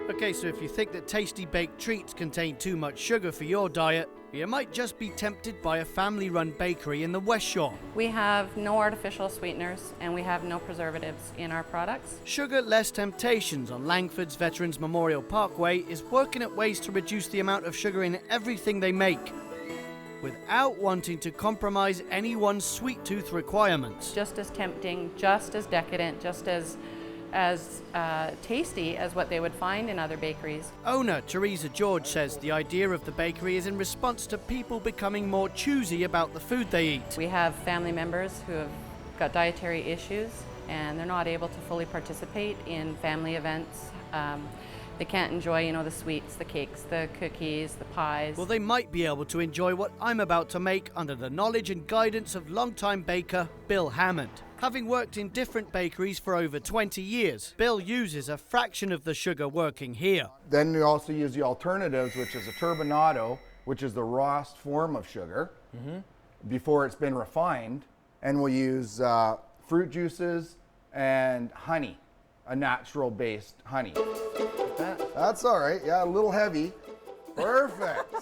Okay, so if you think that tasty baked treats contain too much sugar for your diet, you might just be tempted by a family-run bakery in the West Shore. We have no artificial sweeteners and we have no preservatives in our products. Sugar-less Temptations on Langford's Veterans Memorial Parkway is working at ways to reduce the amount of sugar in everything they make, without wanting to compromise anyone's sweet tooth requirements. Just as tempting, just as decadent, just as tasty as what they would find in other bakeries. Owner Theresa George says the idea of the bakery is in response to people becoming more choosy about the food they eat. We have family members who have got dietary issues and they're not able to fully participate in family events. They can't enjoy, the sweets, the cakes, the cookies, the pies. Well, they might be able to enjoy what I'm about to make under the knowledge and guidance of longtime baker Bill Hammond. Having worked in different bakeries for over 20 years, Bill uses a fraction of the sugar working here. Then we also use the alternatives, which is a turbinado, which is the rawest form of sugar before it's been refined. And we'll use fruit juices and honey, a natural-based honey. That's all right. Yeah, a little heavy. Perfect.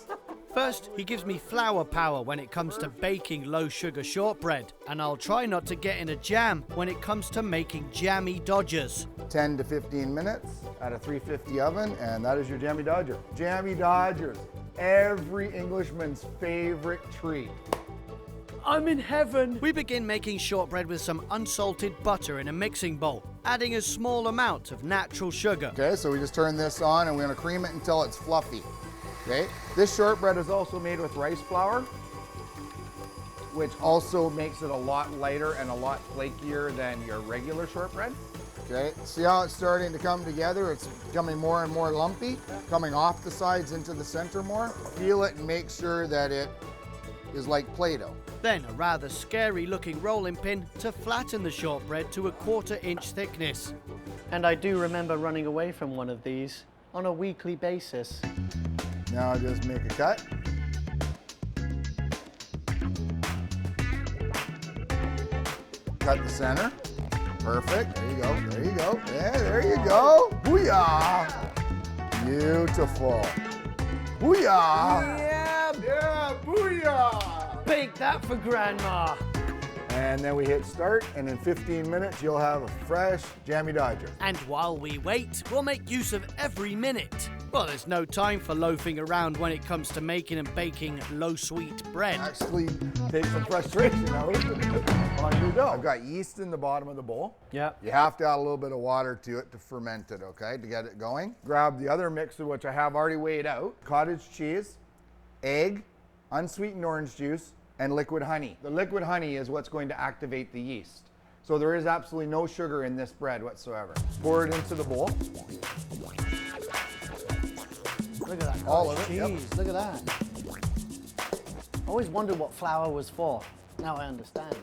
First, he gives me flour power when it comes to baking low-sugar shortbread, and I'll try not to get in a jam when it comes to making jammy dodgers. 10 to 15 minutes at a 350 oven, and that is your jammy dodger. Jammy dodgers, every Englishman's favorite treat. I'm in heaven. We begin making shortbread with some unsalted butter in a mixing bowl, adding a small amount of natural sugar. Okay, so we just turn this on and we're gonna cream it until it's fluffy. Okay, this shortbread is also made with rice flour, which also makes it a lot lighter and a lot flakier than your regular shortbread. Okay, see how it's starting to come together? It's becoming more and more lumpy, coming off the sides into the center more. Feel it and make sure that it is like Play-Doh. Then a rather scary looking rolling pin to flatten the shortbread to a 1/4 inch thickness. And I do remember running away from one of these on a weekly basis. Now just make a cut. Cut the center. Perfect. There you go. There you go. Yeah, there you go. Booyah! Beautiful. Booyah! Yeah, booyah! Bake that for Grandma. And then we hit start, and in 15 minutes, you'll have a fresh jammy dodger. And while we wait, we'll make use of every minute. Well, there's no time for loafing around when it comes to making and baking low-sweet bread. Actually, take some frustration out on your dough. I've got yeast in the bottom of the bowl. Yeah. You have to add a little bit of water to it to ferment it, okay, to get it going. Grab the other mixer, which I have already weighed out. Cottage cheese, egg, unsweetened orange juice, and liquid honey. The liquid honey is what's going to activate the yeast. So there is absolutely no sugar in this bread whatsoever. Pour it into the bowl. Look at that. All of it, Cheese. yep. Look at that. I always wondered what flour was for. Now I understand.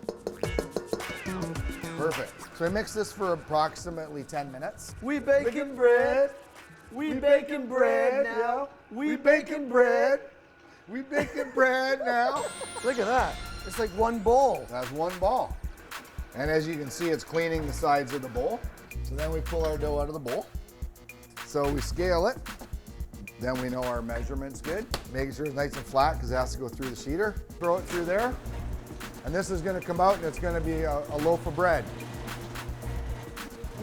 Perfect. So we mix this for approximately 10 minutes. We baking bread. We baking bread now. We baking bread. We baking bread now. Look at that. It's like one ball. That's one ball. And as you can see, it's cleaning the sides of the bowl. So then we pull our dough out of the bowl. So we scale it. Then we know our measurement's good. Making sure it's nice and flat because it has to go through the sheeter. Throw it through there. And this is going to come out and it's going to be a loaf of bread.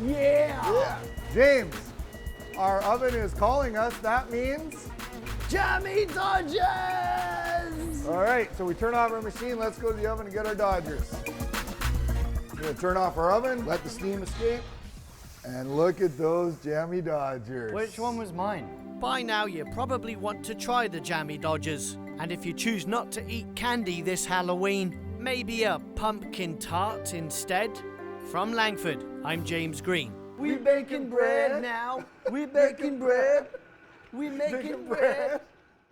Yeah. James, our oven is calling us. That means Jammy Dodgers! all right, so we turn off our machine. Let's go to the oven and get our Dodgers. We're going to turn off our oven, let the steam escape, and look at those Jammy Dodgers. Which one was mine? By now, you probably want to try the Jammy Dodgers. And if you choose not to eat candy this Halloween, maybe a pumpkin tart instead? From Langford, I'm James Green. We baking bread now. We baking bread. We making bread.